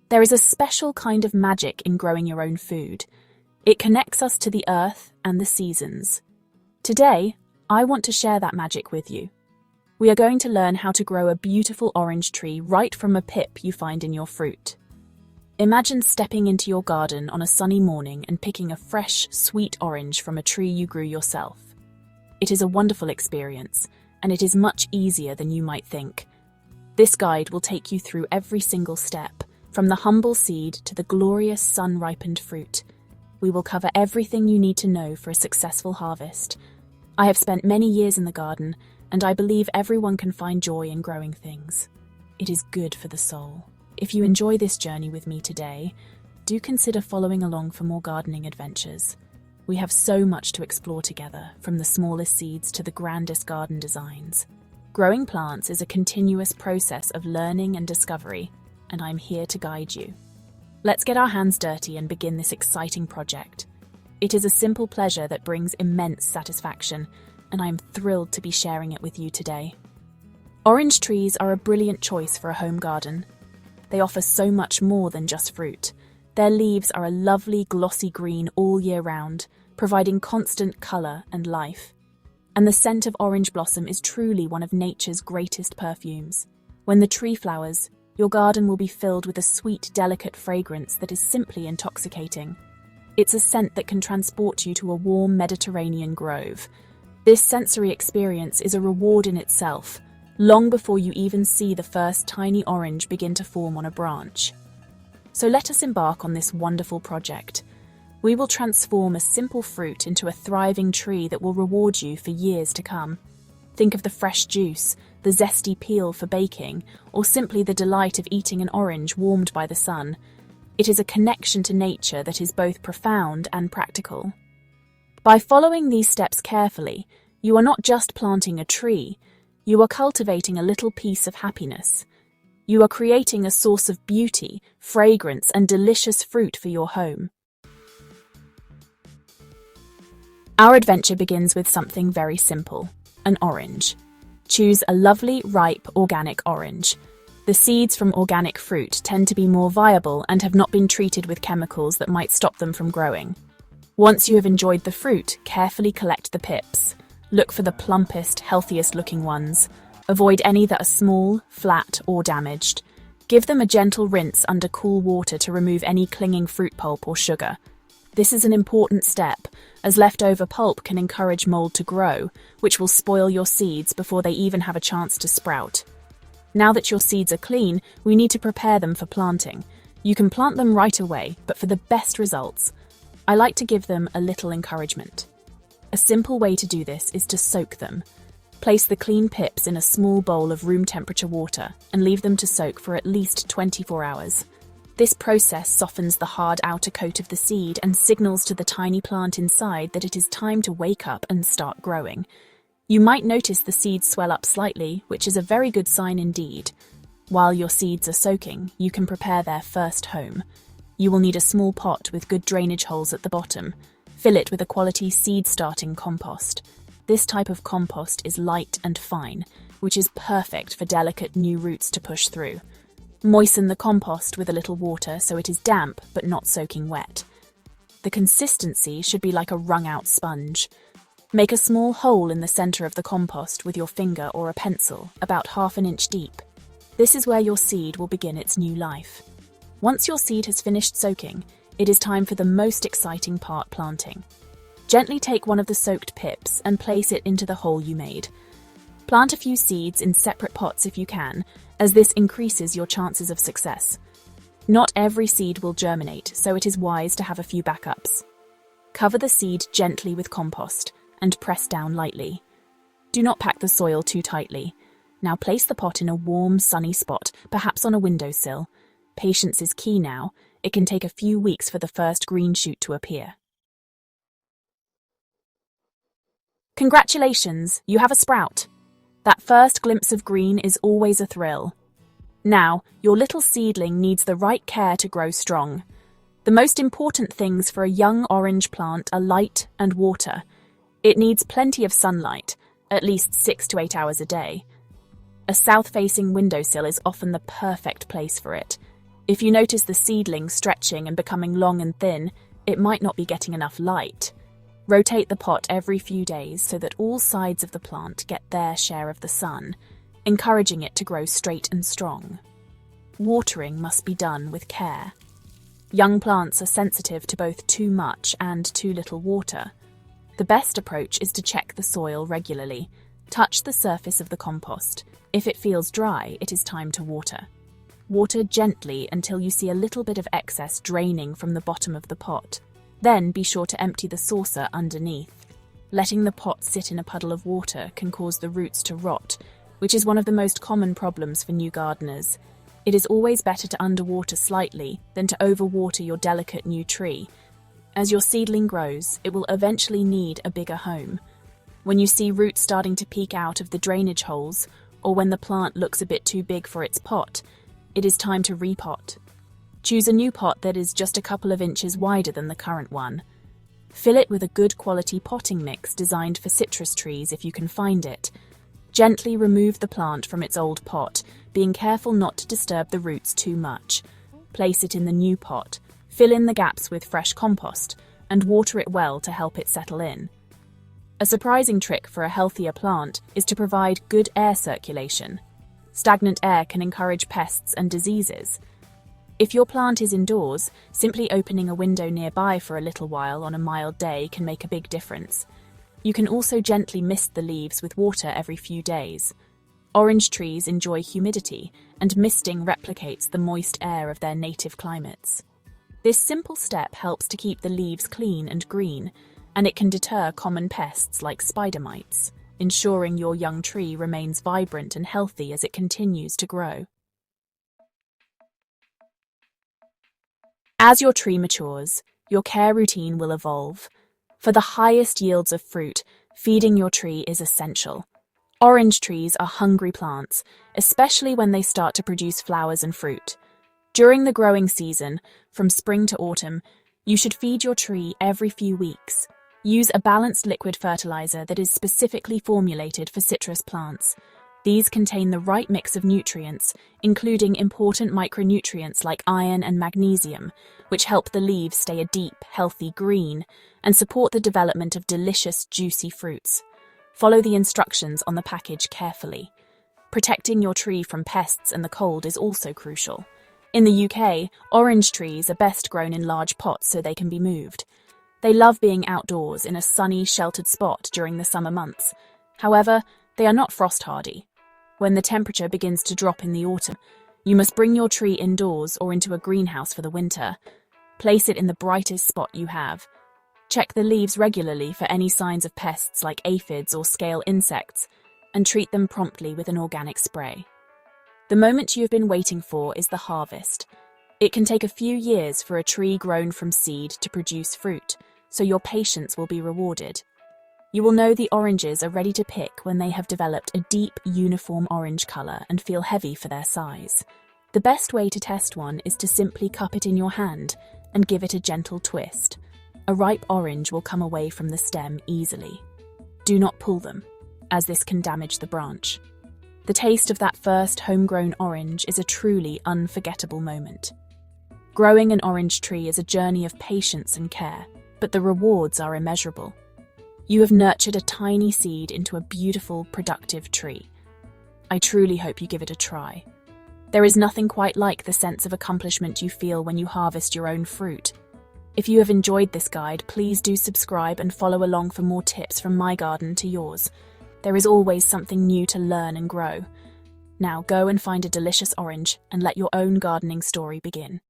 There is a special kind of magic in growing your own food. It connects us to the earth and the seasons. Today, I want to share that magic with you. We are going to learn how to grow a beautiful orange tree right from a pip you find in your fruit. Imagine stepping into your garden on a sunny morning and picking a fresh, sweet orange from a tree you grew yourself. It is a wonderful experience, and it is much easier than you might think. This guide will take you through every single step, from the humble seed to the glorious sun-ripened fruit. We will cover everything you need to know for a successful harvest. I have spent many years in the garden, and I believe everyone can find joy in growing things. It is good for the soul. If you enjoy this journey with me today, do consider following along for more gardening adventures. We have so much to explore together, from the smallest seeds to the grandest garden designs. Growing plants is a continuous process of learning and discovery, and I'm here to guide you. Let's get our hands dirty and begin this exciting project. It is a simple pleasure that brings immense satisfaction, and I'm thrilled to be sharing it with you today. Orange trees are a brilliant choice for a home garden. They offer so much more than just fruit. Their leaves are a lovely glossy green all year round, providing constant colour and life. And the scent of orange blossom is truly one of nature's greatest perfumes. When the tree flowers, your garden will be filled with a sweet, delicate fragrance that is simply intoxicating. It's a scent that can transport you to a warm Mediterranean grove. This sensory experience is a reward in itself, long before you even see the first tiny orange begin to form on a branch. So let us embark on this wonderful project. We will transform a simple fruit into a thriving tree that will reward you for years to come. Think of the fresh juice, the zesty peel for baking, or simply the delight of eating an orange warmed by the sun. It is a connection to nature that is both profound and practical. By following these steps carefully, you are not just planting a tree, you are cultivating a little piece of happiness. You are creating a source of beauty, fragrance, and delicious fruit for your home. Our adventure begins with something very simple, an orange. Choose a lovely, ripe, organic orange. The seeds from organic fruit tend to be more viable and have not been treated with chemicals that might stop them from growing. Once you have enjoyed the fruit, carefully collect the pips. Look for the plumpest, healthiest looking ones. Avoid any that are small, flat, or damaged. Give them a gentle rinse under cool water to remove any clinging fruit pulp or sugar. This is an important step, as leftover pulp can encourage mold to grow, which will spoil your seeds before they even have a chance to sprout. Now that your seeds are clean, we need to prepare them for planting. You can plant them right away, but for the best results, I like to give them a little encouragement. A simple way to do this is to soak them. Place the clean pips in a small bowl of room temperature water and leave them to soak for at least 24 hours. This process softens the hard outer coat of the seed and signals to the tiny plant inside that it is time to wake up and start growing. You might notice the seeds swell up slightly, which is a very good sign indeed. While your seeds are soaking, you can prepare their first home. You will need a small pot with good drainage holes at the bottom. Fill it with a quality seed-starting compost. This type of compost is light and fine, which is perfect for delicate new roots to push through. Moisten the compost with a little water so it is damp but not soaking wet. The consistency should be like a wrung-out sponge. Make a small hole in the center of the compost with your finger or a pencil, about 1/2 inch deep. This is where your seed will begin its new life. Once your seed has finished soaking, it is time for the most exciting part, planting. Gently take one of the soaked pips and place it into the hole you made. Plant a few seeds in separate pots if you can, as this increases your chances of success. Not every seed will germinate, so it is wise to have a few backups. Cover the seed gently with compost and press down lightly. Do not pack the soil too tightly. Now place the pot in a warm, sunny spot, perhaps on a windowsill. Patience is key now. It can take a few weeks for the first green shoot to appear. Congratulations, you have a sprout. That first glimpse of green is always a thrill. Now, your little seedling needs the right care to grow strong. The most important things for a young orange plant are light and water. It needs plenty of sunlight, at least 6 to 8 hours a day. A south-facing windowsill is often the perfect place for it. If you notice the seedling stretching and becoming long and thin, it might not be getting enough light. Rotate the pot every few days so that all sides of the plant get their share of the sun, encouraging it to grow straight and strong. Watering must be done with care. Young plants are sensitive to both too much and too little water. The best approach is to check the soil regularly. Touch the surface of the compost. If it feels dry, it is time to water. Water gently until you see a little bit of excess draining from the bottom of the pot. Then be sure to empty the saucer underneath. Letting the pot sit in a puddle of water can cause the roots to rot, which is one of the most common problems for new gardeners. It is always better to underwater slightly than to overwater your delicate new tree. As your seedling grows, it will eventually need a bigger home. When you see roots starting to peek out of the drainage holes, or when the plant looks a bit too big for its pot, it is time to repot. Choose a new pot that is just a couple of inches wider than the current one. Fill it with a good quality potting mix designed for citrus trees if you can find it. Gently remove the plant from its old pot, being careful not to disturb the roots too much. Place it in the new pot, fill in the gaps with fresh compost, and water it well to help it settle in. A surprising trick for a healthier plant is to provide good air circulation. Stagnant air can encourage pests and diseases. If your plant is indoors, simply opening a window nearby for a little while on a mild day can make a big difference. You can also gently mist the leaves with water every few days. Orange trees enjoy humidity, and misting replicates the moist air of their native climates. This simple step helps to keep the leaves clean and green, and it can deter common pests like spider mites, ensuring your young tree remains vibrant and healthy as it continues to grow. As your tree matures, your care routine will evolve. For the highest yields of fruit, feeding your tree is essential. Orange trees are hungry plants, especially when they start to produce flowers and fruit. During the growing season, from spring to autumn, you should feed your tree every few weeks. Use a balanced liquid fertilizer that is specifically formulated for citrus plants. These contain the right mix of nutrients, including important micronutrients like iron and magnesium, which help the leaves stay a deep, healthy green and support the development of delicious, juicy fruits. Follow the instructions on the package carefully. Protecting your tree from pests and the cold is also crucial. In the UK, orange trees are best grown in large pots so they can be moved. They love being outdoors in a sunny, sheltered spot during the summer months. However, they are not frost-hardy. When the temperature begins to drop in the autumn, you must bring your tree indoors or into a greenhouse for the winter. Place it in the brightest spot you have. Check the leaves regularly for any signs of pests like aphids or scale insects, and treat them promptly with an organic spray. The moment you have been waiting for is the harvest. It can take a few years for a tree grown from seed to produce fruit, so your patience will be rewarded. You will know the oranges are ready to pick when they have developed a deep, uniform orange colour and feel heavy for their size. The best way to test one is to simply cup it in your hand and give it a gentle twist. A ripe orange will come away from the stem easily. Do not pull them, as this can damage the branch. The taste of that first homegrown orange is a truly unforgettable moment. Growing an orange tree is a journey of patience and care, but the rewards are immeasurable. You have nurtured a tiny seed into a beautiful, productive tree. I truly hope you give it a try. There is nothing quite like the sense of accomplishment you feel when you harvest your own fruit. If you have enjoyed this guide, please do subscribe and follow along for more tips from my garden to yours. There is always something new to learn and grow. Now go and find a delicious orange and let your own gardening story begin.